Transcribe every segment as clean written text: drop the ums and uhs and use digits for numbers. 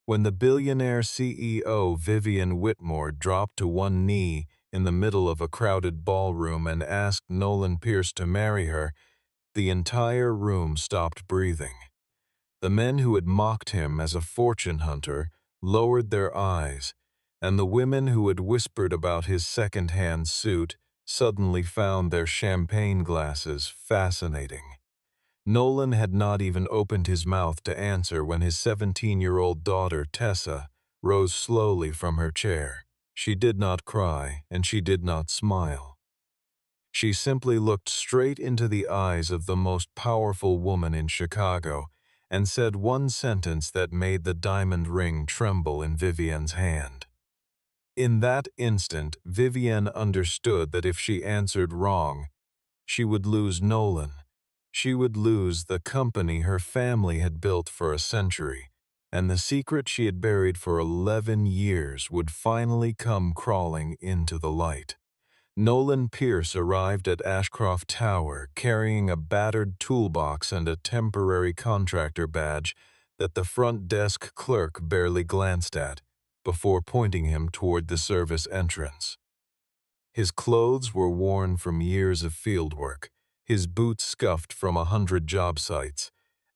When the billionaire CEO Vivian Whitmore dropped to one knee in the middle of a crowded ballroom and asked Nolan Pierce to marry her, the entire room stopped breathing. The men who had mocked him as a fortune hunter lowered their eyes, and the women who had whispered about his second-hand suit suddenly found their champagne glasses fascinating. Nolan had not even opened his mouth to answer when his 17-year-old daughter, Tessa, rose slowly from her chair. She did not cry, and she did not smile. She simply looked straight into the eyes of the most powerful woman in Chicago and said one sentence that made the diamond ring tremble in Vivian's hand. In that instant, Vivian understood that if she answered wrong, she would lose Nolan. She would lose the company her family had built for a century, and the secret she had buried for 11 years would finally come crawling into the light. Nolan Pierce arrived at Ashcroft Tower carrying a battered toolbox and a temporary contractor badge that the front desk clerk barely glanced at before pointing him toward the service entrance. His clothes were worn from years of fieldwork, his boots scuffed from 100 job sites,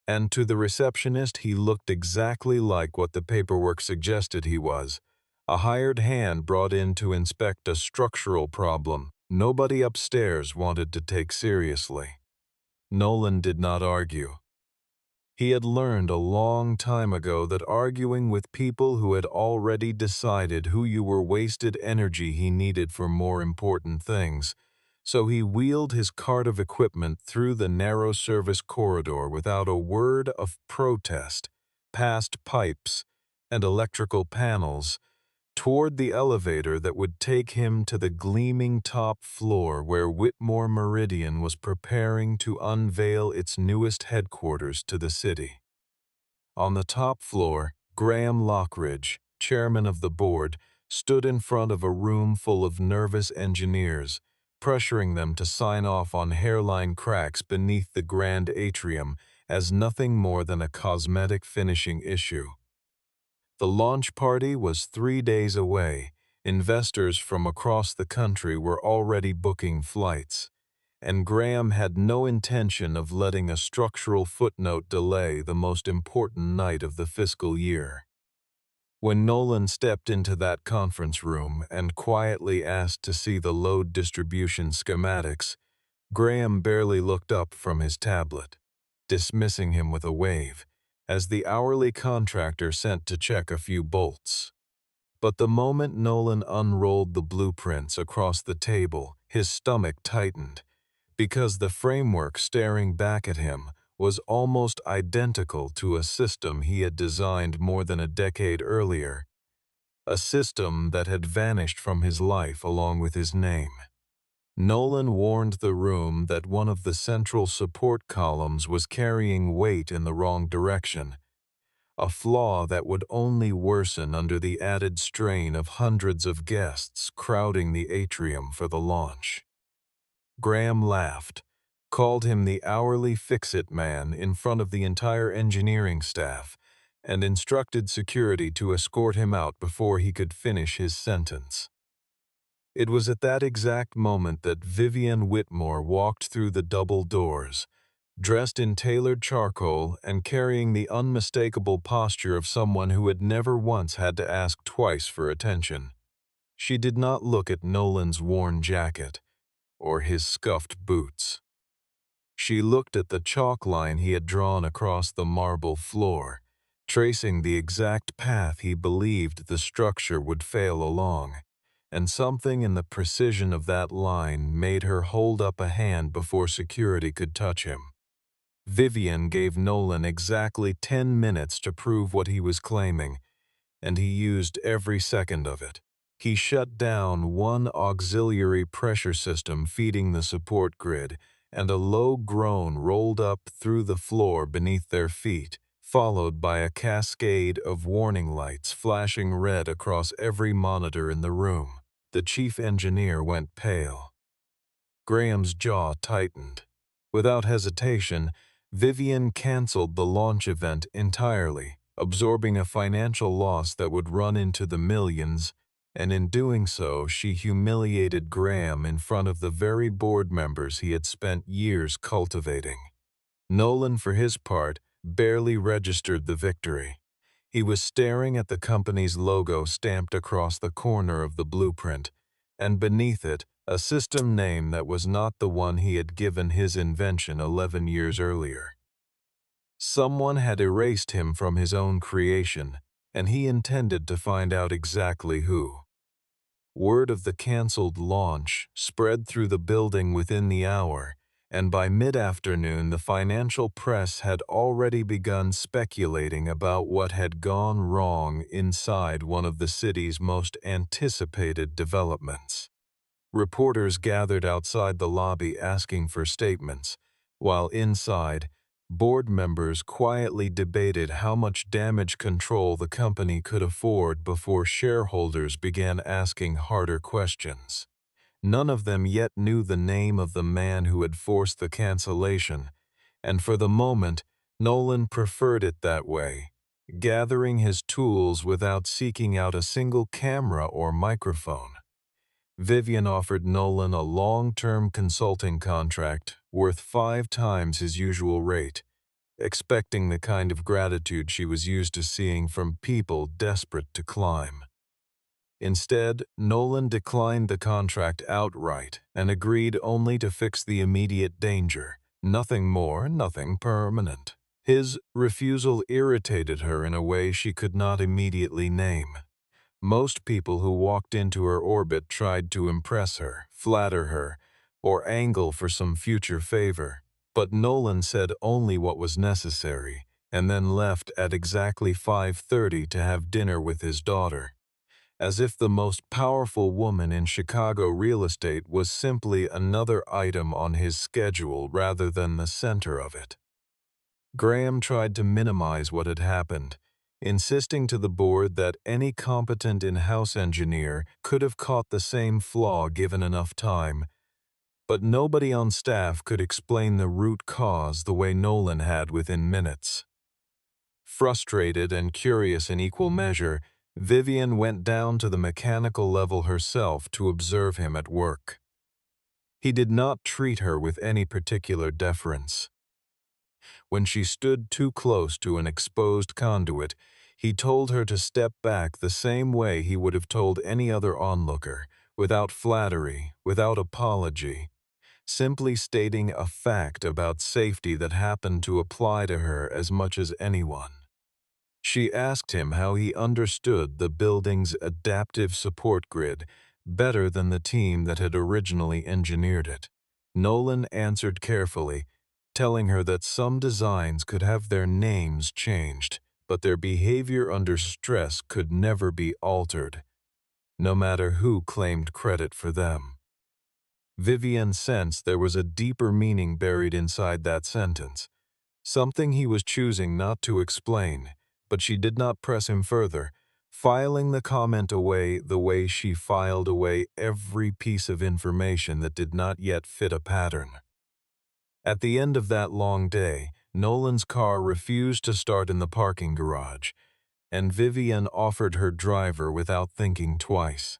and to the receptionist he looked exactly like what the paperwork suggested he was, a hired hand brought in to inspect a structural problem nobody upstairs wanted to take seriously. Nolan did not argue. He had learned a long time ago that arguing with people who had already decided who you were wasted energy he needed for more important things, so he wheeled his cart of equipment through the narrow service corridor without a word of protest, past pipes and electrical panels, toward the elevator that would take him to the gleaming top floor where Whitmore Meridian was preparing to unveil its newest headquarters to the city. On the top floor, Graham Lockridge, chairman of the board, stood in front of a room full of nervous engineers, pressuring them to sign off on hairline cracks beneath the grand atrium as nothing more than a cosmetic finishing issue. The launch party was 3 days away. Investors from across the country were already booking flights, and Graham had no intention of letting a structural footnote delay the most important night of the fiscal year. When Nolan stepped into that conference room and quietly asked to see the load distribution schematics, Graham barely looked up from his tablet, dismissing him with a wave, as the hourly contractor sent to check a few bolts. But the moment Nolan unrolled the blueprints across the table, his stomach tightened, because the framework staring back at him was almost identical to a system he had designed more than a decade earlier, a system that had vanished from his life along with his name. Nolan warned the room that one of the central support columns was carrying weight in the wrong direction, a flaw that would only worsen under the added strain of hundreds of guests crowding the atrium for the launch. Graham laughed, called him the hourly fix-it man in front of the entire engineering staff, and instructed security to escort him out before he could finish his sentence. It was at that exact moment that Vivian Whitmore walked through the double doors, dressed in tailored charcoal and carrying the unmistakable posture of someone who had never once had to ask twice for attention. She did not look at Nolan's worn jacket or his scuffed boots. She looked at the chalk line he had drawn across the marble floor, tracing the exact path he believed the structure would fail along, and something in the precision of that line made her hold up a hand before security could touch him. Vivian gave Nolan exactly 10 minutes to prove what he was claiming, and he used every second of it. He shut down one auxiliary pressure system feeding the support grid, and a low groan rolled up through the floor beneath their feet, followed by a cascade of warning lights flashing red across every monitor in the room. The chief engineer went pale. Graham's jaw tightened. Without hesitation, Vivian canceled the launch event entirely, absorbing a financial loss that would run into the millions, and in doing so, she humiliated Graham in front of the very board members he had spent years cultivating. Nolan, for his part, barely registered the victory. He was staring at the company's logo stamped across the corner of the blueprint, and beneath it, a system name that was not the one he had given his invention 11 years earlier. Someone had erased him from his own creation, and he intended to find out exactly who. Word of the canceled launch spread through the building within the hour, and by mid-afternoon the financial press had already begun speculating about what had gone wrong inside one of the city's most anticipated developments. Reporters gathered outside the lobby asking for statements, while inside, board members quietly debated how much damage control the company could afford before shareholders began asking harder questions. None of them yet knew the name of the man who had forced the cancellation, and for the moment, Nolan preferred it that way, gathering his tools without seeking out a single camera or microphone. Vivian offered Nolan a long-term consulting contract worth 5 times his usual rate, expecting the kind of gratitude she was used to seeing from people desperate to climb. Instead, Nolan declined the contract outright and agreed only to fix the immediate danger, nothing more, nothing permanent. His refusal irritated her in a way she could not immediately name. Most people who walked into her orbit tried to impress her, flatter her, or angle for some future favor. But Nolan said only what was necessary, and then left at exactly 5:30 to have dinner with his daughter, as if the most powerful woman in Chicago real estate was simply another item on his schedule rather than the center of it. Graham tried to minimize what had happened, insisting to the board that any competent in-house engineer could have caught the same flaw given enough time, but nobody on staff could explain the root cause the way Nolan had within minutes. Frustrated and curious in equal measure, Vivian went down to the mechanical level herself to observe him at work. He did not treat her with any particular deference. When she stood too close to an exposed conduit, he told her to step back the same way he would have told any other onlooker, without flattery, without apology, simply stating a fact about safety that happened to apply to her as much as anyone. She asked him how he understood the building's adaptive support grid better than the team that had originally engineered it. Nolan answered carefully, telling her that some designs could have their names changed, but their behavior under stress could never be altered, no matter who claimed credit for them. Vivian sensed there was a deeper meaning buried inside that sentence, something he was choosing not to explain, but she did not press him further, filing the comment away the way she filed away every piece of information that did not yet fit a pattern. At the end of that long day, Nolan's car refused to start in the parking garage, and Vivian offered her driver without thinking twice.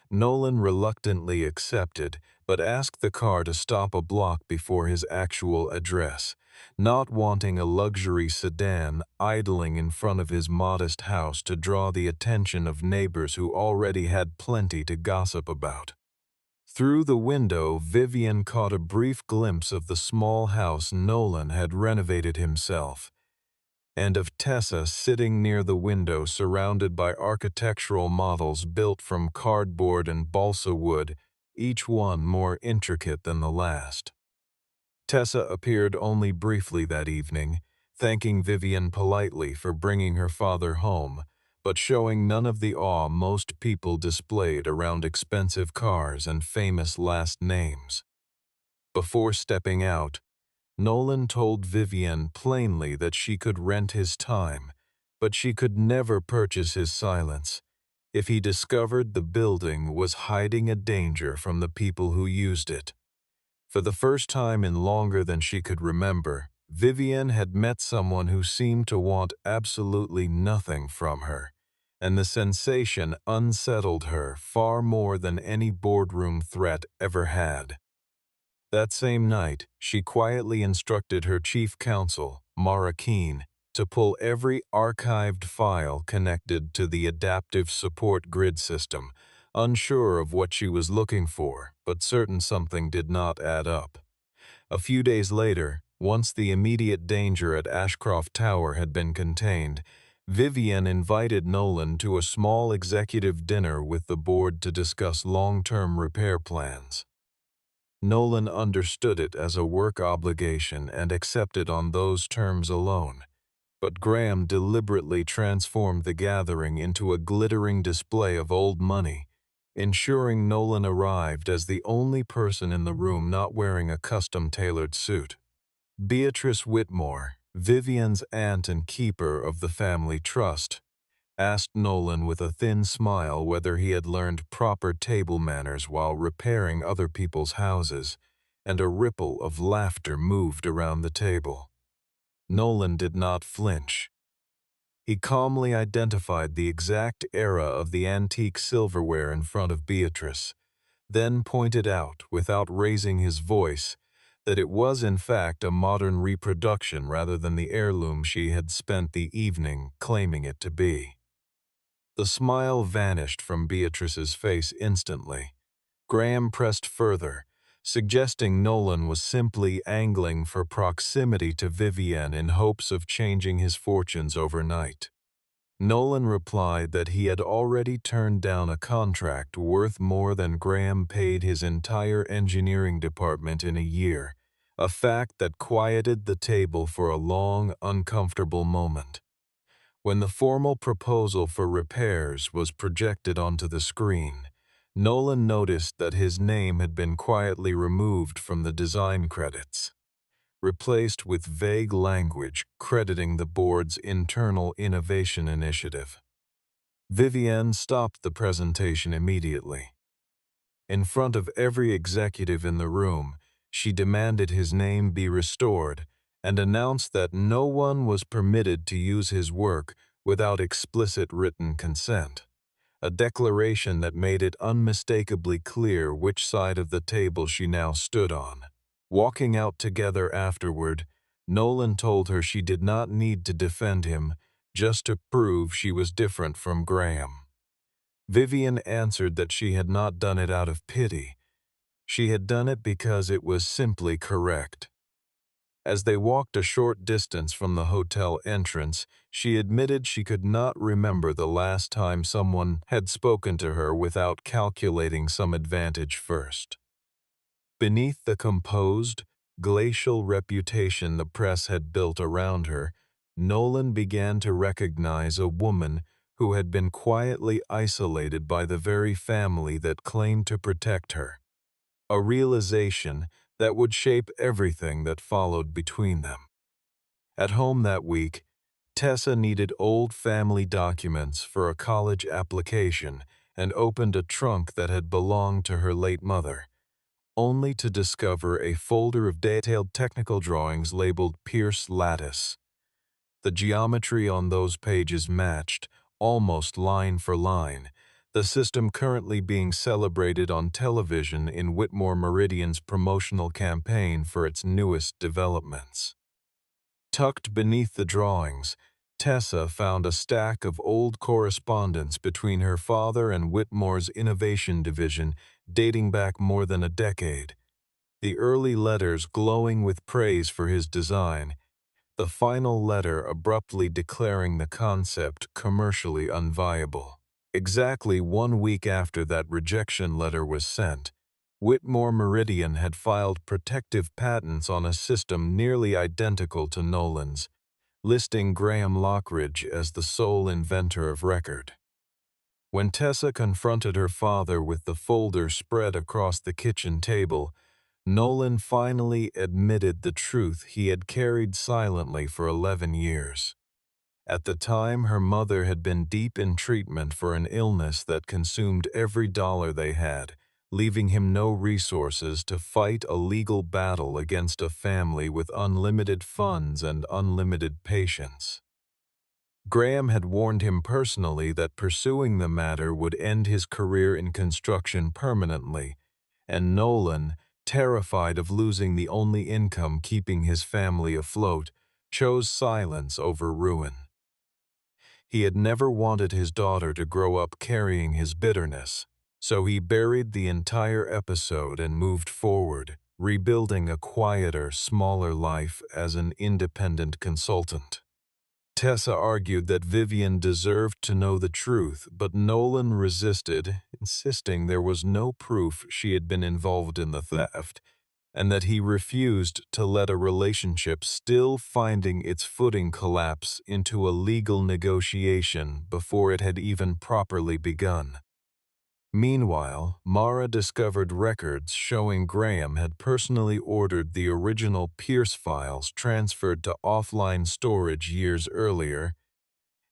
Nolan reluctantly accepted, but asked the car to stop a block before his actual address, not wanting a luxury sedan idling in front of his modest house to draw the attention of neighbors who already had plenty to gossip about. Through the window, Vivian caught a brief glimpse of the small house Nolan had renovated himself, and of Tessa sitting near the window surrounded by architectural models built from cardboard and balsa wood, each one more intricate than the last. Tessa appeared only briefly that evening, thanking Vivian politely for bringing her father home, but showing none of the awe most people displayed around expensive cars and famous last names. Before stepping out, Nolan told Vivian plainly that she could rent his time, but she could never purchase his silence if he discovered the building was hiding a danger from the people who used it. For the first time in longer than she could remember, Vivian had met someone who seemed to want absolutely nothing from her, and the sensation unsettled her far more than any boardroom threat ever had. That same night, she quietly instructed her chief counsel, Mara Keene, to pull every archived file connected to the adaptive support grid system, unsure of what she was looking for, but certain something did not add up. A few days later, once the immediate danger at Ashcroft Tower had been contained, Vivian invited Nolan to a small executive dinner with the board to discuss long-term repair plans. Nolan understood it as a work obligation and accepted on those terms alone, but Graham deliberately transformed the gathering into a glittering display of old money, ensuring Nolan arrived as the only person in the room not wearing a custom-tailored suit. Beatrice Whitmore, Vivian's aunt and keeper of the family trust, asked Nolan with a thin smile whether he had learned proper table manners while repairing other people's houses, and a ripple of laughter moved around the table. Nolan did not flinch. He calmly identified the exact era of the antique silverware in front of Beatrice, then pointed out, without raising his voice, that it was in fact a modern reproduction rather than the heirloom she had spent the evening claiming it to be. The smile vanished from Beatrice's face instantly. Graham pressed further, suggesting Nolan was simply angling for proximity to Vivian in hopes of changing his fortunes overnight. Nolan replied that he had already turned down a contract worth more than Graham paid his entire engineering department in a year, a fact that quieted the table for a long, uncomfortable moment. When the formal proposal for repairs was projected onto the screen, Nolan noticed that his name had been quietly removed from the design credits, replaced with vague language crediting the board's internal innovation initiative. Vivian stopped the presentation immediately. In front of every executive in the room, she demanded his name be restored and announced that no one was permitted to use his work without explicit written consent, a declaration that made it unmistakably clear which side of the table she now stood on. Walking out together afterward, Nolan told her she did not need to defend him, just to prove she was different from Graham. Vivian answered that she had not done it out of pity. She had done it because it was simply correct. As they walked a short distance from the hotel entrance, she admitted she could not remember the last time someone had spoken to her without calculating some advantage first. Beneath the composed, glacial reputation the press had built around her, Nolan began to recognize a woman who had been quietly isolated by the very family that claimed to protect her. A realization that would shape everything that followed between them. At home that week, Tessa needed old family documents for a college application and opened a trunk that had belonged to her late mother, only to discover a folder of detailed technical drawings labeled Pierce Lattice. The geometry on those pages matched, almost line for line, the system currently being celebrated on television in Whitmore Meridian's promotional campaign for its newest developments. Tucked beneath the drawings, Tessa found a stack of old correspondence between her father and Whitmore's innovation division dating back more than a decade. The early letters glowing with praise for his design, the final letter abruptly declaring the concept commercially unviable. Exactly 1 week after that rejection letter was sent, Whitmore Meridian had filed protective patents on a system nearly identical to Nolan's, listing Graham Lockridge as the sole inventor of record. When Tessa confronted her father with the folder spread across the kitchen table, Nolan finally admitted the truth he had carried silently for 11 years. At the time, her mother had been deep in treatment for an illness that consumed every dollar they had, leaving him no resources to fight a legal battle against a family with unlimited funds and unlimited patience. Graham had warned him personally that pursuing the matter would end his career in construction permanently, and Nolan, terrified of losing the only income keeping his family afloat, chose silence over ruin. He had never wanted his daughter to grow up carrying his bitterness, so he buried the entire episode and moved forward, rebuilding a quieter, smaller life as an independent consultant. Tessa argued that Vivian deserved to know the truth, but Nolan resisted, insisting there was no proof she had been involved in the theft, and that he refused to let a relationship still finding its footing collapse into a legal negotiation before it had even properly begun. Meanwhile, Mara discovered records showing Graham had personally ordered the original Pierce files transferred to offline storage years earlier,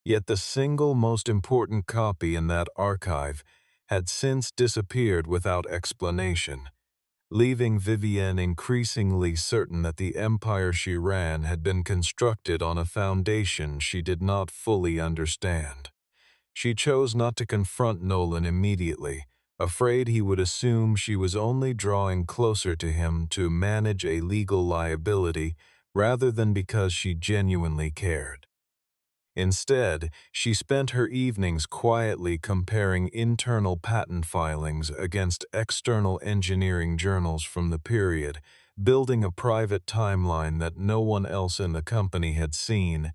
yet the single most important copy in that archive had since disappeared without explanation, leaving Vivienne increasingly certain that the empire she ran had been constructed on a foundation she did not fully understand. She chose not to confront Nolan immediately, afraid he would assume she was only drawing closer to him to manage a legal liability rather than because she genuinely cared. Instead, she spent her evenings quietly comparing internal patent filings against external engineering journals from the period, building a private timeline that no one else in the company had seen,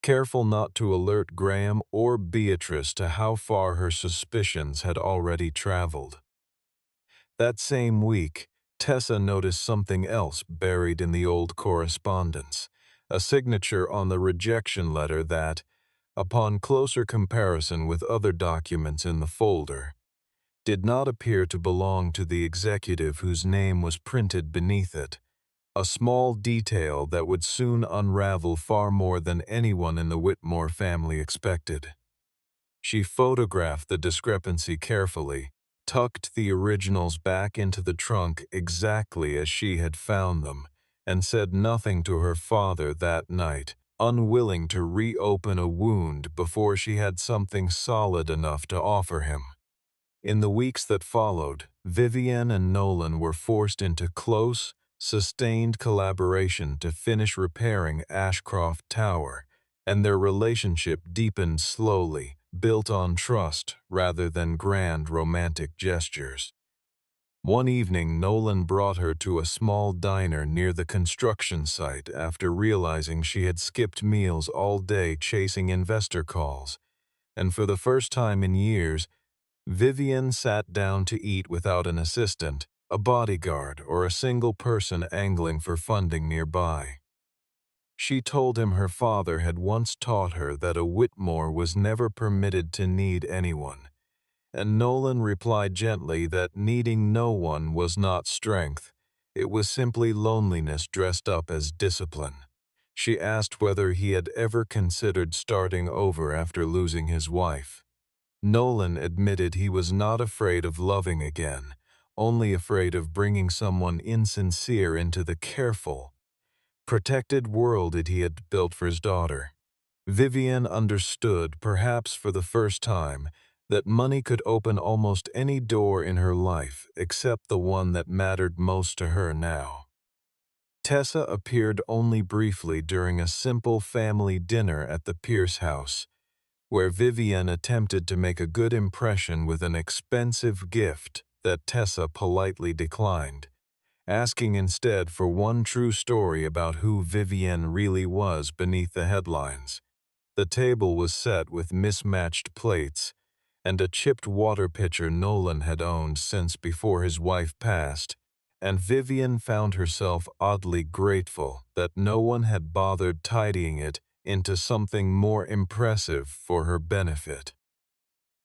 careful not to alert Graham or Beatrice to how far her suspicions had already traveled. That same week, Tessa noticed something else buried in the old correspondence, a signature on the rejection letter that, upon closer comparison with other documents in the folder, did not appear to belong to the executive whose name was printed beneath it, a small detail that would soon unravel far more than anyone in the Whitmore family expected. She photographed the discrepancy carefully, tucked the originals back into the trunk exactly as she had found them, and said nothing to her father that night, unwilling to reopen a wound before she had something solid enough to offer him. In the weeks that followed, Vivienne and Nolan were forced into close, sustained collaboration to finish repairing Ashcroft Tower, and their relationship deepened slowly, built on trust rather than grand romantic gestures. One evening, Nolan brought her to a small diner near the construction site after realizing she had skipped meals all day chasing investor calls, and for the first time in years, Vivian sat down to eat without an assistant, a bodyguard, or a single person angling for funding nearby. She told him her father had once taught her that a Whitmore was never permitted to need anyone, and Nolan replied gently that needing no one was not strength, it was simply loneliness dressed up as discipline. She asked whether he had ever considered starting over after losing his wife. Nolan admitted he was not afraid of loving again, only afraid of bringing someone insincere into the careful, protected world that he had built for his daughter. Vivian understood, perhaps for the first time, that money could open almost any door in her life except the one that mattered most to her now. Tessa appeared only briefly during a simple family dinner at the Pierce house, where Vivian attempted to make a good impression with an expensive gift that Tessa politely declined, asking instead for one true story about who Vivian really was beneath the headlines. The table was set with mismatched plates, and a chipped water pitcher Nolan had owned since before his wife passed, and Vivian found herself oddly grateful that no one had bothered tidying it into something more impressive for her benefit.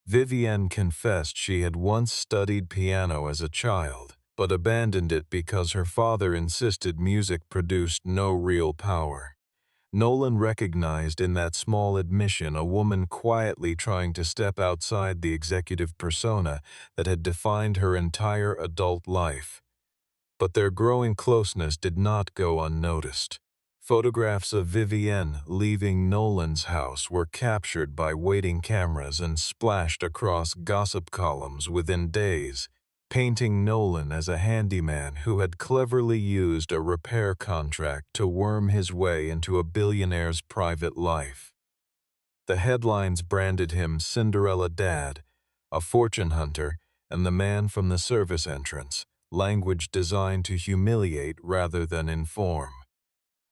Vivienne confessed she had once studied piano as a child, but abandoned it because her father insisted music produced no real power. Nolan recognized in that small admission a woman quietly trying to step outside the executive persona that had defined her entire adult life. But their growing closeness did not go unnoticed. Photographs of Vivienne leaving Nolan's house were captured by waiting cameras and splashed across gossip columns within days, painting Nolan as a handyman who had cleverly used a repair contract to worm his way into a billionaire's private life. The headlines branded him Cinderella Dad, a fortune hunter, and the man from the service entrance, language designed to humiliate rather than inform.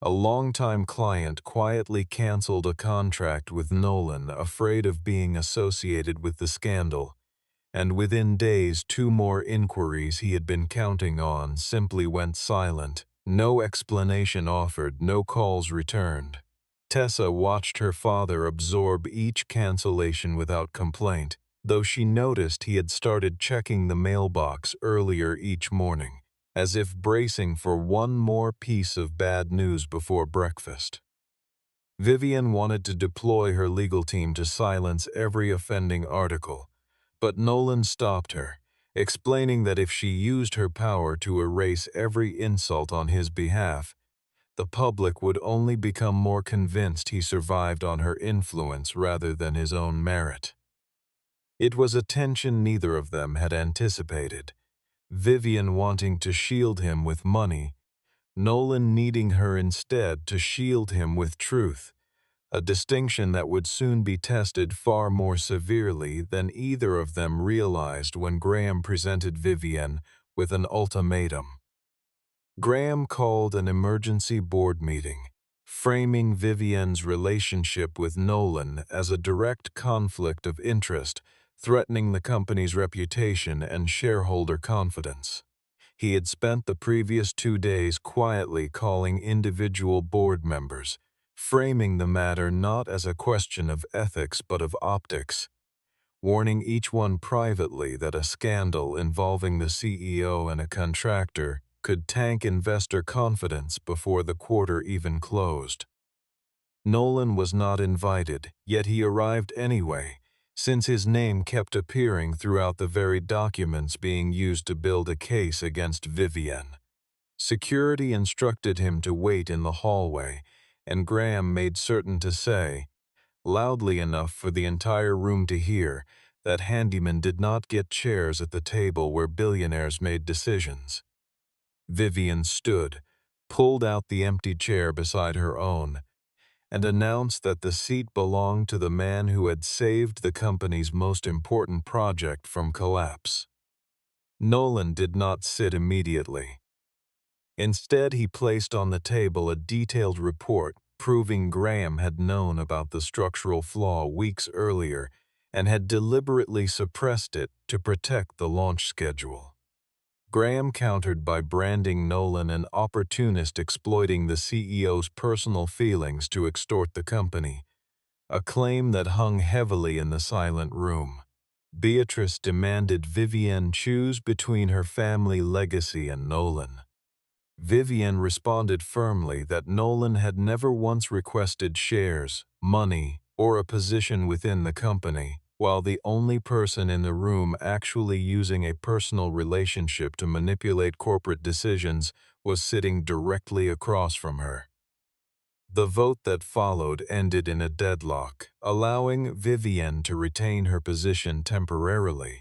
A longtime client quietly canceled a contract with Nolan, afraid of being associated with the scandal, and within days 2 more inquiries he had been counting on simply went silent. No explanation offered, no calls returned. Tessa watched her father absorb each cancellation without complaint, though she noticed he had started checking the mailbox earlier each morning, as if bracing for one more piece of bad news before breakfast. Vivienne wanted to deploy her legal team to silence every offending article, but Nolan stopped her, explaining that if she used her power to erase every insult on his behalf, the public would only become more convinced he survived on her influence rather than his own merit. It was a tension neither of them had anticipated. Vivienne wanting to shield him with money, Nolan needing her instead to shield him with truth, a distinction that would soon be tested far more severely than either of them realized when Graham presented Vivienne with an ultimatum. Graham called an emergency board meeting, framing Vivienne's relationship with Nolan as a direct conflict of interest, threatening the company's reputation and shareholder confidence. He had spent the previous 2 days quietly calling individual board members, framing the matter not as a question of ethics but of optics, warning each one privately that a scandal involving the CEO and a contractor could tank investor confidence before the quarter even closed. Nolan was not invited, yet he arrived anyway, since his name kept appearing throughout the very documents being used to build a case against Vivienne. Security instructed him to wait in the hallway, and Graham made certain to say, loudly enough for the entire room to hear, that handymen did not get chairs at the table where billionaires made decisions. Vivienne stood, pulled out the empty chair beside her own, and announced that the seat belonged to the man who had saved the company's most important project from collapse. Nolan did not sit immediately. Instead, he placed on the table a detailed report proving Graham had known about the structural flaw weeks earlier and had deliberately suppressed it to protect the launch schedule. Graham countered by branding Nolan an opportunist exploiting the CEO's personal feelings to extort the company, a claim that hung heavily in the silent room. Beatrice demanded Vivienne choose between her family legacy and Nolan. Vivienne responded firmly that Nolan had never once requested shares, money, or a position within the company, while the only person in the room actually using a personal relationship to manipulate corporate decisions was sitting directly across from her. The vote that followed ended in a deadlock, allowing Vivienne to retain her position temporarily,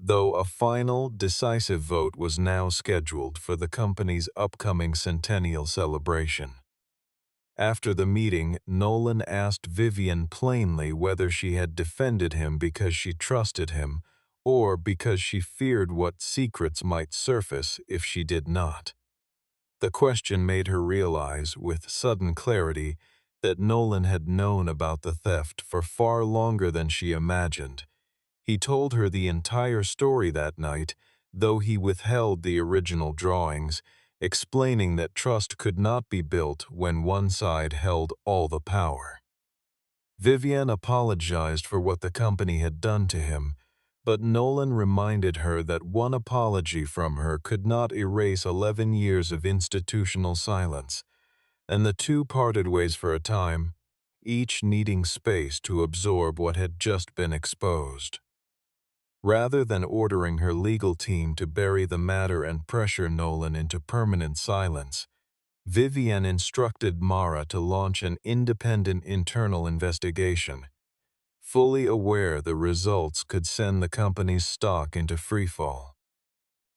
though a final, decisive vote was now scheduled for the company's upcoming centennial celebration. After the meeting, Nolan asked Vivienne plainly whether she had defended him because she trusted him or because she feared what secrets might surface if she did not. The question made her realize, with sudden clarity, that Nolan had known about the theft for far longer than she imagined. He told her the entire story that night, though he withheld the original drawings, explaining that trust could not be built when one side held all the power. Vivienne apologized for what the company had done to him, but Nolan reminded her that one apology from her could not erase 11 years of institutional silence. and the two parted ways for a time, each needing space to absorb what had just been exposed. Rather than ordering her legal team to bury the matter and pressure Nolan into permanent silence, Vivienne instructed Mara to launch an independent internal investigation, fully aware the results could send the company's stock into freefall.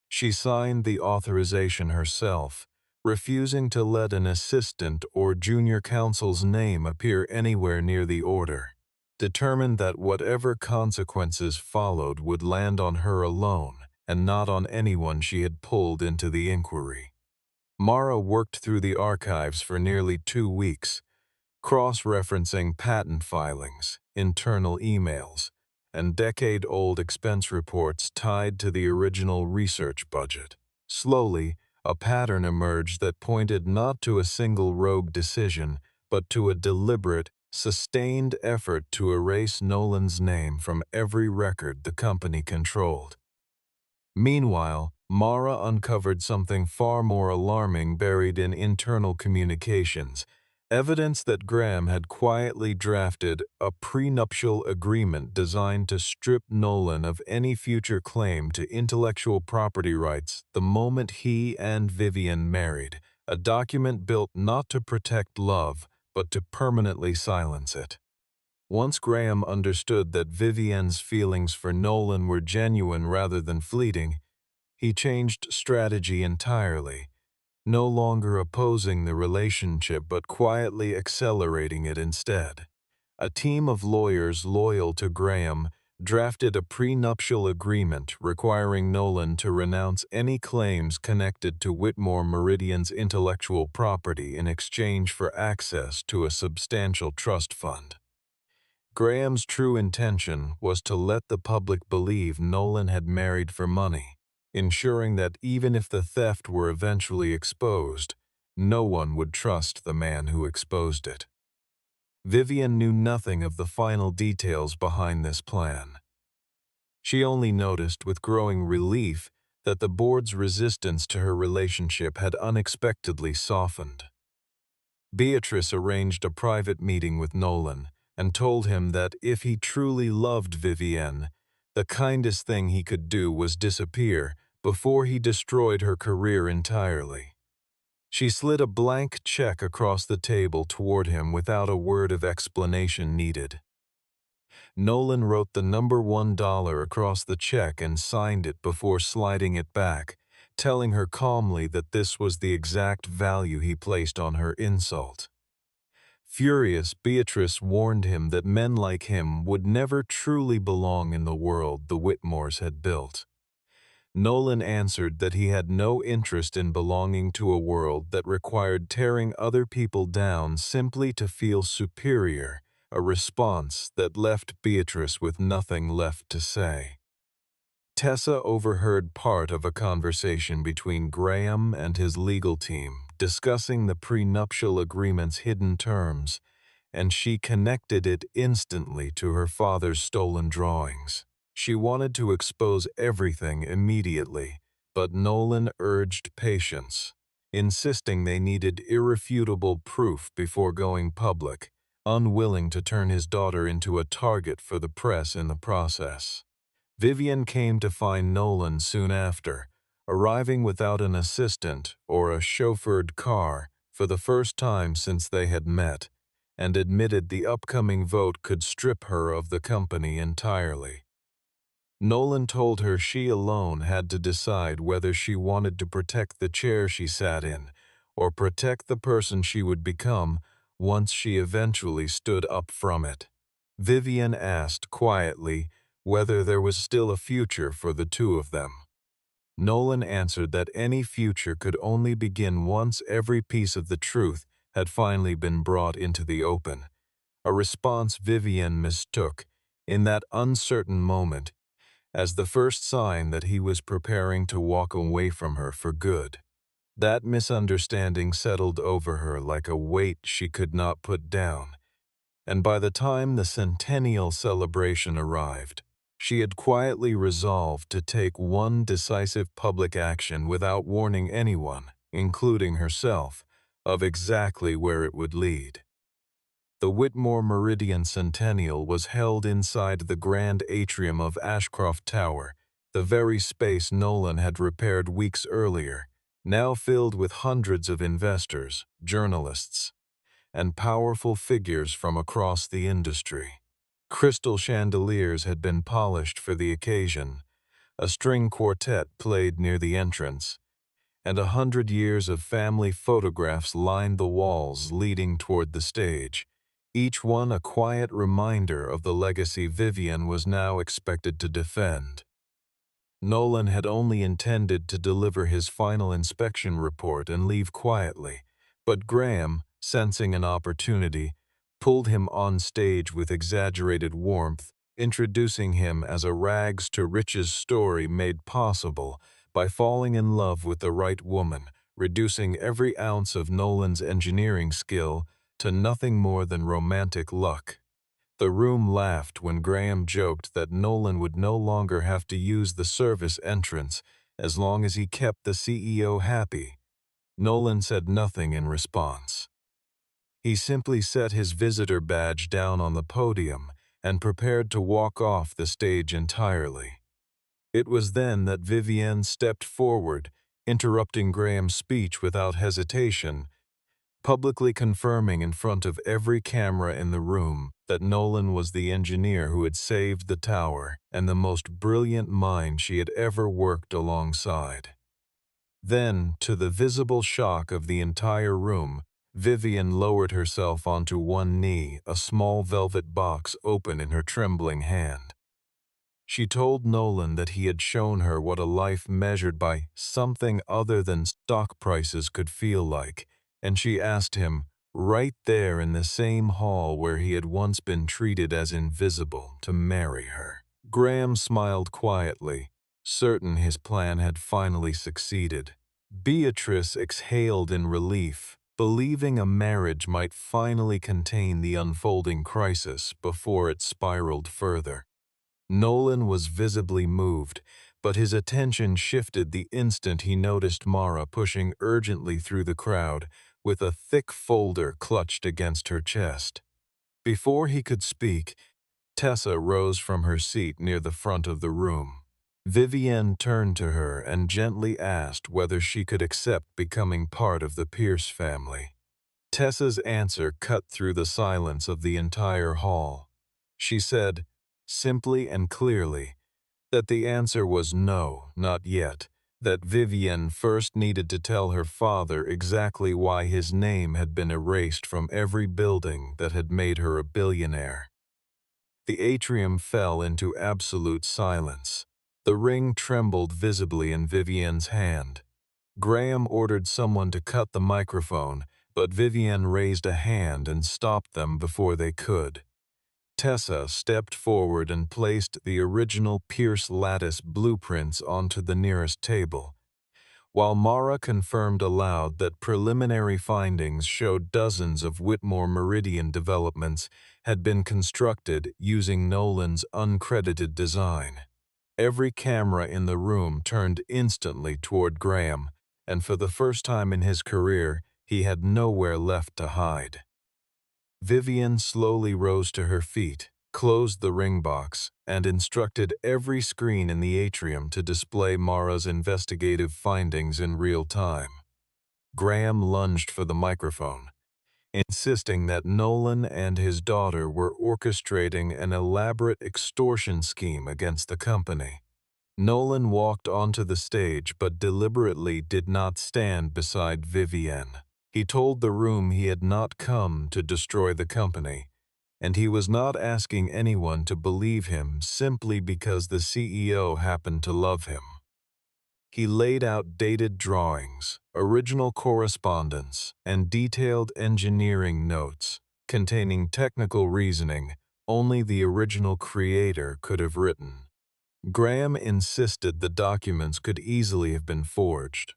She signed the authorization herself, refusing to let an assistant or junior counsel's name appear anywhere near the order, determined that whatever consequences followed would land on her alone and not on anyone she had pulled into the inquiry. Mara worked through the archives for nearly 2 weeks, cross-referencing patent filings, internal emails, and decade-old expense reports tied to the original research budget. Slowly, a pattern emerged that pointed not to a single rogue decision, but to a deliberate, sustained effort to erase Nolan's name from every record the company controlled. Meanwhile, Mara uncovered something far more alarming buried in internal communications, evidence that Graham had quietly drafted a prenuptial agreement designed to strip Nolan of any future claim to intellectual property rights the moment he and Vivienne married, a document built not to protect love, but to permanently silence it. Once Graham understood that Vivienne's feelings for Nolan were genuine rather than fleeting, he changed strategy entirely, no longer opposing the relationship but quietly accelerating it instead. A team of lawyers loyal to Graham drafted a prenuptial agreement requiring Nolan to renounce any claims connected to Whitmore Meridian's intellectual property in exchange for access to a substantial trust fund. Graham's true intention was to let the public believe Nolan had married for money, ensuring that even if the theft were eventually exposed, no one would trust the man who exposed it. Vivienne knew nothing of the final details behind this plan. She only noticed with growing relief that the board's resistance to her relationship had unexpectedly softened. Beatrice arranged a private meeting with Nolan and told him that if he truly loved Vivienne, the kindest thing he could do was disappear before he destroyed her career entirely. She slid a blank check across the table toward him without a word of explanation needed. Nolan wrote the number $1 across the check and signed it before sliding it back, telling her calmly that this was the exact value he placed on her insult. Furious, Beatrice warned him that men like him would never truly belong in the world the Whitmores had built. Nolan answered that he had no interest in belonging to a world that required tearing other people down simply to feel superior, a response that left Beatrice with nothing left to say. Tessa overheard part of a conversation between Graham and his legal team discussing the prenuptial agreement's hidden terms, and she connected it instantly to her father's stolen drawings. She wanted to expose everything immediately, but Nolan urged patience, insisting they needed irrefutable proof before going public, unwilling to turn his daughter into a target for the press in the process. Vivienne came to find Nolan soon after, arriving without an assistant or a chauffeured car for the first time since they had met, and admitted the upcoming vote could strip her of the company entirely. Nolan told her she alone had to decide whether she wanted to protect the chair she sat in or protect the person she would become once she eventually stood up from it. Vivienne asked quietly whether there was still a future for the two of them. Nolan answered that any future could only begin once every piece of the truth had finally been brought into the open, a response Vivienne mistook, in that uncertain moment, as the first sign that he was preparing to walk away from her for good. That misunderstanding settled over her like a weight she could not put down, and by the time the centennial celebration arrived, she had quietly resolved to take one decisive public action without warning anyone, including herself, of exactly where it would lead. The Whitmore Meridian Centennial was held inside the grand atrium of Ashcroft Tower, the very space Nolan had repaired weeks earlier, now filled with hundreds of investors, journalists, and powerful figures from across the industry. Crystal chandeliers had been polished for the occasion, a string quartet played near the entrance, and 100 years of family photographs lined the walls leading toward the stage, each one a quiet reminder of the legacy Vivian was now expected to defend. Nolan had only intended to deliver his final inspection report and leave quietly, but Graham, sensing an opportunity, pulled him on stage with exaggerated warmth, introducing him as a rags-to-riches story made possible by falling in love with the right woman, reducing every ounce of Nolan's engineering skill to nothing more than romantic luck. The room laughed when Graham joked that Nolan would no longer have to use the service entrance as long as he kept the CEO happy. Nolan said nothing in response. He simply set his visitor badge down on the podium and prepared to walk off the stage entirely. It was then that Vivienne stepped forward, interrupting Graham's speech without hesitation, publicly confirming in front of every camera in the room that Nolan was the engineer who had saved the tower and the most brilliant mind she had ever worked alongside. Then, to the visible shock of the entire room, Vivian lowered herself onto one knee, a small velvet box open in her trembling hand. She told Nolan that he had shown her what a life measured by something other than stock prices could feel like, and she asked him, right there in the same hall where he had once been treated as invisible, to marry her. Graham smiled quietly, certain his plan had finally succeeded. Beatrice exhaled in relief, believing a marriage might finally contain the unfolding crisis before it spiraled further. Nolan was visibly moved, but his attention shifted the instant he noticed Mara pushing urgently through the crowd with a thick folder clutched against her chest. Before he could speak, Tessa rose from her seat near the front of the room. Vivienne turned to her and gently asked whether she could accept becoming part of the Pierce family. Tessa's answer cut through the silence of the entire hall. She said, simply and clearly, that the answer was no, not yet, that Vivienne first needed to tell her father exactly why his name had been erased from every building that had made her a billionaire. The atrium fell into absolute silence. The ring trembled visibly in Vivienne's hand. Graham ordered someone to cut the microphone, but Vivienne raised a hand and stopped them before they could. Tessa stepped forward and placed the original Pierce lattice blueprints onto the nearest table, while Mara confirmed aloud that preliminary findings showed dozens of Whitmore Meridian developments had been constructed using Nolan's uncredited design. Every camera in the room turned instantly toward Graham, and for the first time in his career, he had nowhere left to hide. Vivian slowly rose to her feet, closed the ring box, and instructed every screen in the atrium to display Mara's investigative findings in real time. Graham lunged for the microphone, insisting that Nolan and his daughter were orchestrating an elaborate extortion scheme against the company. Nolan walked onto the stage but deliberately did not stand beside Vivienne. He told the room he had not come to destroy the company, and he was not asking anyone to believe him simply because the CEO happened to love him. He laid out dated drawings, original correspondence, and detailed engineering notes containing technical reasoning only the original creator could have written. Graham insisted the documents could easily have been forged.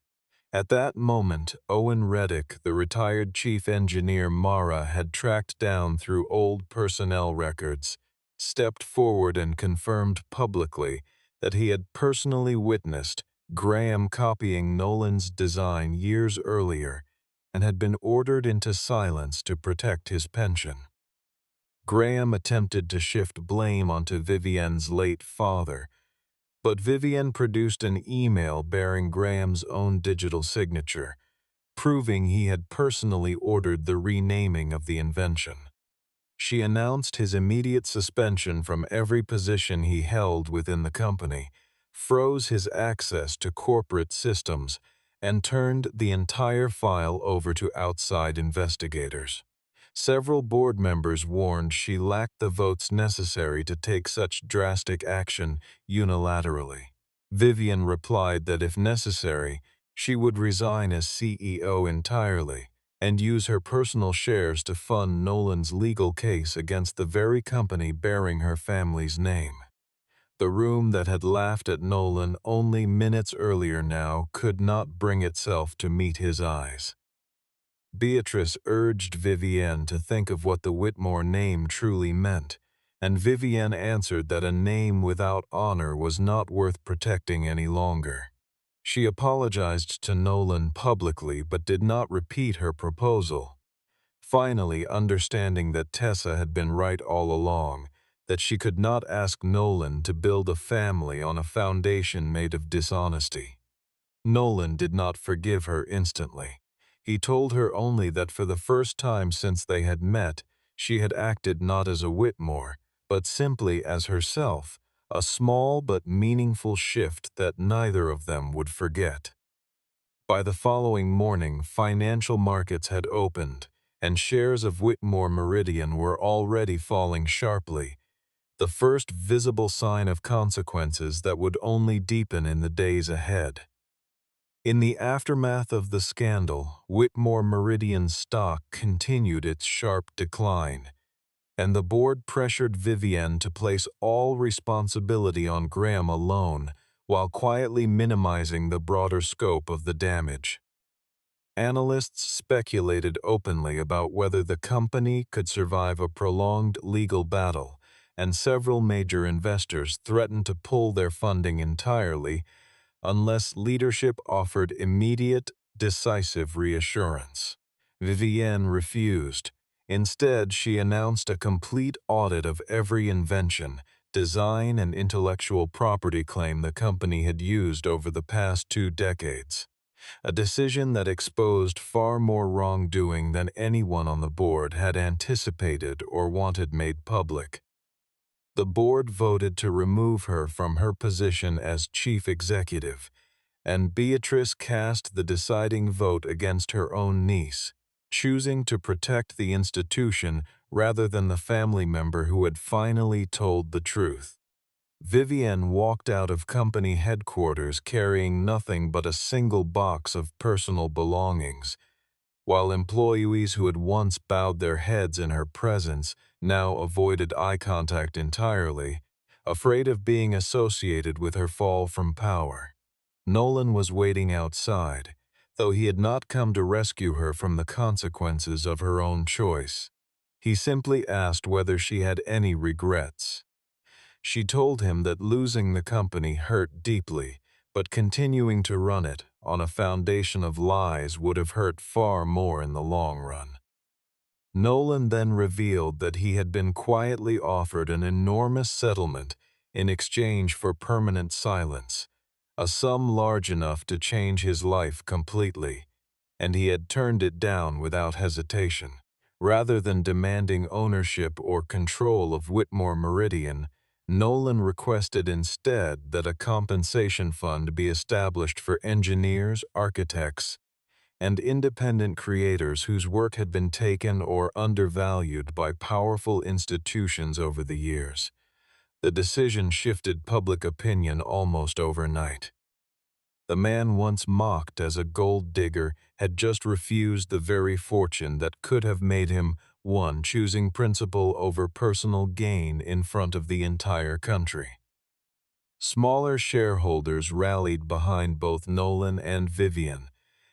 At that moment, Owen Reddick, the retired chief engineer Mara had tracked down through old personnel records, stepped forward and confirmed publicly that he had personally witnessed Graham copying Nolan's design years earlier and had been ordered into silence to protect his pension. Graham attempted to shift blame onto Vivienne's late father, but Vivienne produced an email bearing Graham's own digital signature, proving he had personally ordered the renaming of the invention. She announced his immediate suspension from every position he held within the company, froze his access to corporate systems, and turned the entire file over to outside investigators. Several board members warned she lacked the votes necessary to take such drastic action unilaterally. Vivienne replied that if necessary, she would resign as CEO entirely and use her personal shares to fund Nolan's legal case against the very company bearing her family's name. The room that had laughed at Nolan only minutes earlier now could not bring itself to meet his eyes. Beatrice urged Vivienne to think of what the Whitmore name truly meant, and Vivienne answered that a name without honor was not worth protecting any longer. She apologized to Nolan publicly but did not repeat her proposal. Finally, understanding that Tessa had been right all along, that she could not ask Nolan to build a family on a foundation made of dishonesty. Nolan did not forgive her instantly. He told her only that for the first time since they had met, she had acted not as a Whitmore, but simply as herself, a small but meaningful shift that neither of them would forget. By the following morning, financial markets had opened, and shares of Whitmore Meridian were already falling sharply, the first visible sign of consequences that would only deepen in the days ahead. In the aftermath of the scandal, Whitmore Meridian's stock continued its sharp decline, and the board pressured Vivienne to place all responsibility on Graham alone, while quietly minimizing the broader scope of the damage. Analysts speculated openly about whether the company could survive a prolonged legal battle, and several major investors threatened to pull their funding entirely unless leadership offered immediate, decisive reassurance. Vivienne refused. Instead, she announced a complete audit of every invention, design, and intellectual property claim the company had used over the past 2 decades. A decision that exposed far more wrongdoing than anyone on the board had anticipated or wanted made public. The board voted to remove her from her position as chief executive, and Beatrice cast the deciding vote against her own niece, choosing to protect the institution rather than the family member who had finally told the truth. Vivienne walked out of company headquarters carrying nothing but a single box of personal belongings, while employees who had once bowed their heads in her presence now avoided eye contact entirely, afraid of being associated with her fall from power. Nolan was waiting outside, though he had not come to rescue her from the consequences of her own choice. He simply asked whether she had any regrets. She told him that losing the company hurt deeply, but continuing to run it on a foundation of lies would have hurt far more in the long run. Nolan then revealed that he had been quietly offered an enormous settlement in exchange for permanent silence, a sum large enough to change his life completely, and he had turned it down without hesitation. Rather than demanding ownership or control of Whitmore Meridian, Nolan requested instead that a compensation fund be established for engineers, architects, and independent creators whose work had been taken or undervalued by powerful institutions over the years. The decision shifted public opinion almost overnight. The man once mocked as a gold digger had just refused the very fortune that could have made him one choosing principle over personal gain in front of the entire country. Smaller shareholders rallied behind both Nolan and Vivienne,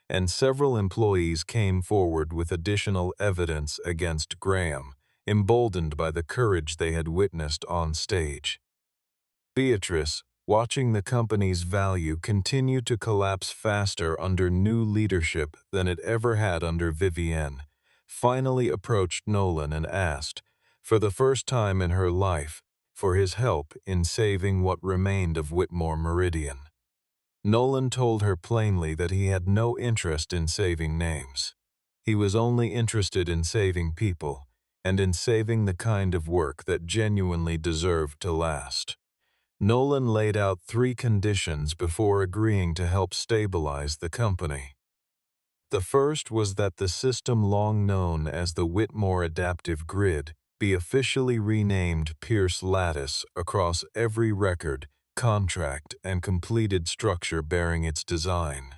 and several employees came forward with additional evidence against Graham, emboldened by the courage they had witnessed on stage. Beatrice, watching the company's value continue to collapse faster under new leadership than it ever had under Vivienne, finally approached Nolan and asked, for the first time in her life, for his help in saving what remained of Whitmore Meridian. Nolan told her plainly that he had no interest in saving names. He was only interested in saving people, and in saving the kind of work that genuinely deserved to last. Nolan laid out 3 conditions before agreeing to help stabilize the company. The first was that the system long known as the Whitmore Adaptive Grid be officially renamed Pierce Lattice across every record, contract, and completed structure bearing its design.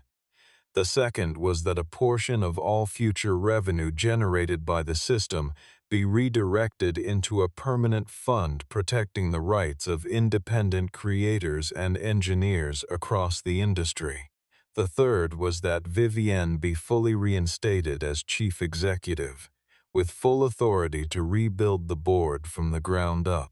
The second was that a portion of all future revenue generated by the system be redirected into a permanent fund protecting the rights of independent creators and engineers across the industry. The third was that Vivienne be fully reinstated as chief executive, with full authority to rebuild the board from the ground up.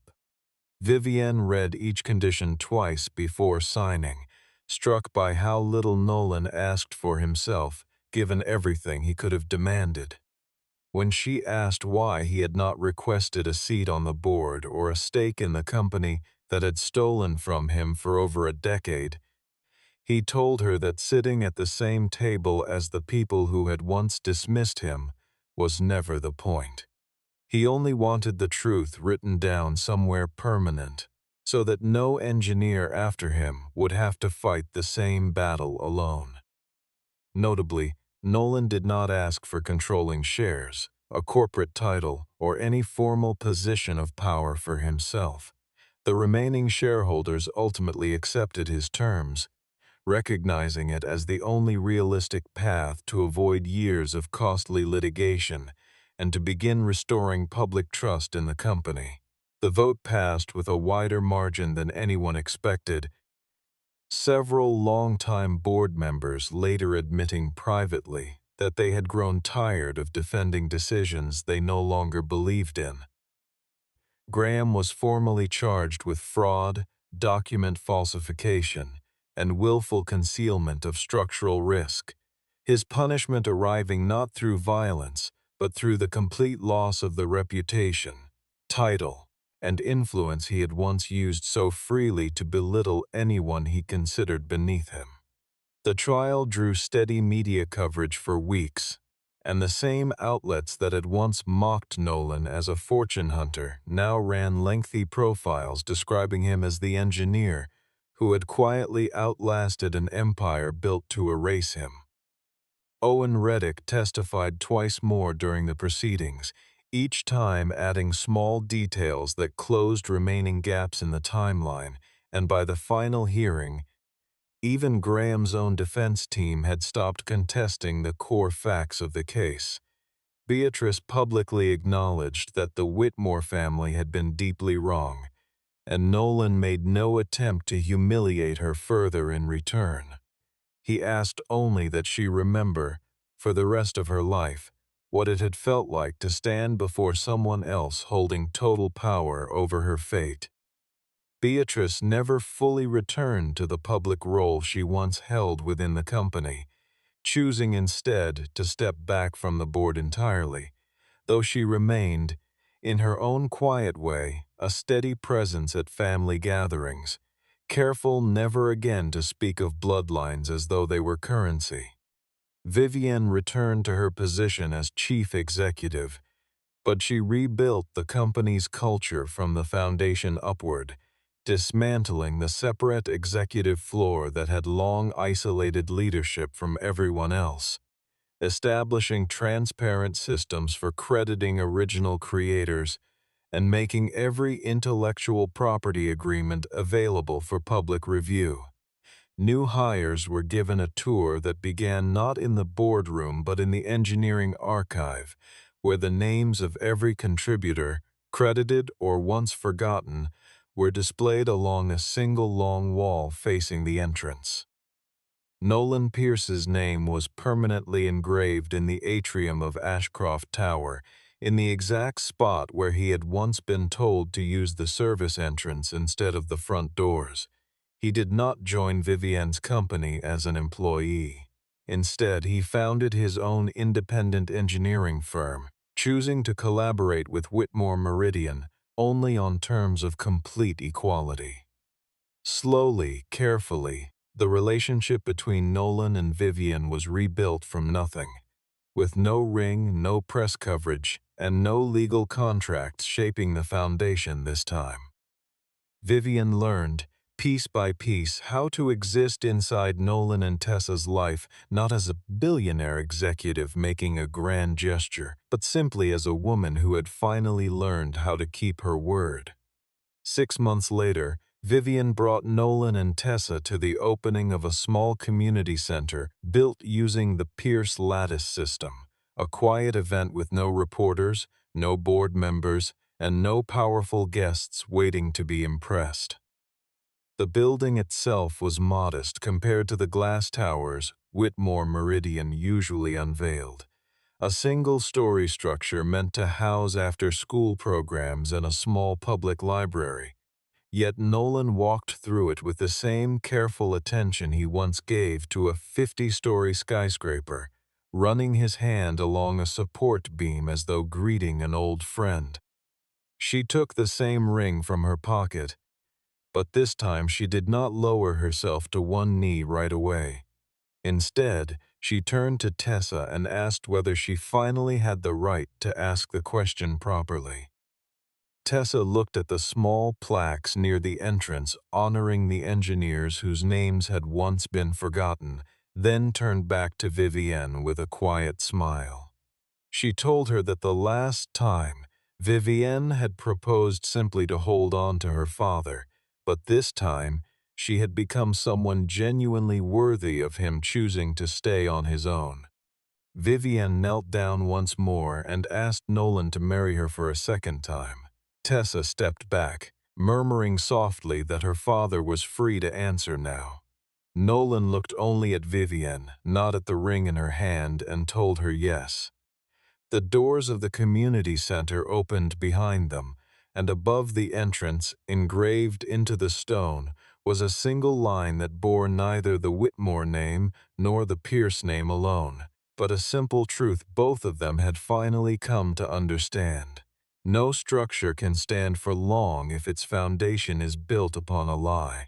Vivienne read each condition twice before signing, struck by how little Nolan asked for himself, given everything he could have demanded. When she asked why he had not requested a seat on the board or a stake in the company that had stolen from him for over a decade, he told her that sitting at the same table as the people who had once dismissed him was never the point. He only wanted the truth written down somewhere permanent, so that no engineer after him would have to fight the same battle alone. Notably, Nolan did not ask for controlling shares, a corporate title, or any formal position of power for himself. The remaining shareholders ultimately accepted his terms, recognizing it as the only realistic path to avoid years of costly litigation and to begin restoring public trust in the company. The vote passed with a wider margin than anyone expected, several longtime board members later admitting privately that they had grown tired of defending decisions they no longer believed in. Graham was formally charged with fraud, document falsification, and willful concealment of structural risk, his punishment arriving not through violence, but through the complete loss of the reputation, title, and influence he had once used so freely to belittle anyone he considered beneath him. The trial drew steady media coverage for weeks, and the same outlets that had once mocked Nolan as a fortune hunter now ran lengthy profiles describing him as the engineer who had quietly outlasted an empire built to erase him. Owen Reddick testified twice more during the proceedings, each time adding small details that closed remaining gaps in the timeline, and by the final hearing, even Graham's own defense team had stopped contesting the core facts of the case. Beatrice publicly acknowledged that the Whitmore family had been deeply wrong, and Nolan made no attempt to humiliate her further in return. He asked only that she remember, for the rest of her life, what it had felt like to stand before someone else holding total power over her fate. Beatrice never fully returned to the public role she once held within the company, choosing instead to step back from the board entirely, though she remained, in her own quiet way, a steady presence at family gatherings, careful never again to speak of bloodlines as though they were currency. Vivienne returned to her position as chief executive, but she rebuilt the company's culture from the foundation upward, dismantling the separate executive floor that had long isolated leadership from everyone else, establishing transparent systems for crediting original creators, and making every intellectual property agreement available for public review. New hires were given a tour that began not in the boardroom but in the engineering archive, where the names of every contributor, credited or once forgotten, were displayed along a single long wall facing the entrance. Nolan Pierce's name was permanently engraved in the atrium of Ashcroft Tower, in the exact spot where he had once been told to use the service entrance instead of the front doors. He did not join Vivienne's company as an employee. Instead, he founded his own independent engineering firm, choosing to collaborate with Whitmore Meridian only on terms of complete equality. Slowly, carefully, the relationship between Nolan and Vivienne was rebuilt from nothing, with no ring, no press coverage, and no legal contracts shaping the foundation this time. Vivienne learned, piece by piece, how to exist inside Nolan and Tessa's life, not as a billionaire executive making a grand gesture, but simply as a woman who had finally learned how to keep her word. 6 months later, Vivienne brought Nolan and Tessa to the opening of a small community center built using the Pierce Lattice system, a quiet event with no reporters, no board members, and no powerful guests waiting to be impressed. The building itself was modest compared to the glass towers Whitmore Meridian usually unveiled. A single-story structure meant to house after-school programs and a small public library. Yet Nolan walked through it with the same careful attention he once gave to a 50-story skyscraper, running his hand along a support beam as though greeting an old friend. She took the same ring from her pocket, but this time she did not lower herself to one knee right away. Instead, she turned to Tessa and asked whether she finally had the right to ask the question properly. Tessa looked at the small plaques near the entrance honoring the engineers whose names had once been forgotten, then turned back to Vivienne with a quiet smile. She told her that the last time, Vivienne had proposed simply to hold on to her father, but this time, she had become someone genuinely worthy of him choosing to stay on his own. Vivienne knelt down once more and asked Nolan to marry her for a second time. Tessa stepped back, murmuring softly that her father was free to answer now. Nolan looked only at Vivienne, not at the ring in her hand, and told her yes. The doors of the community center opened behind them, and above the entrance, engraved into the stone, was a single line that bore neither the Whitmore name nor the Pierce name alone, but a simple truth both of them had finally come to understand. No structure can stand for long if its foundation is built upon a lie.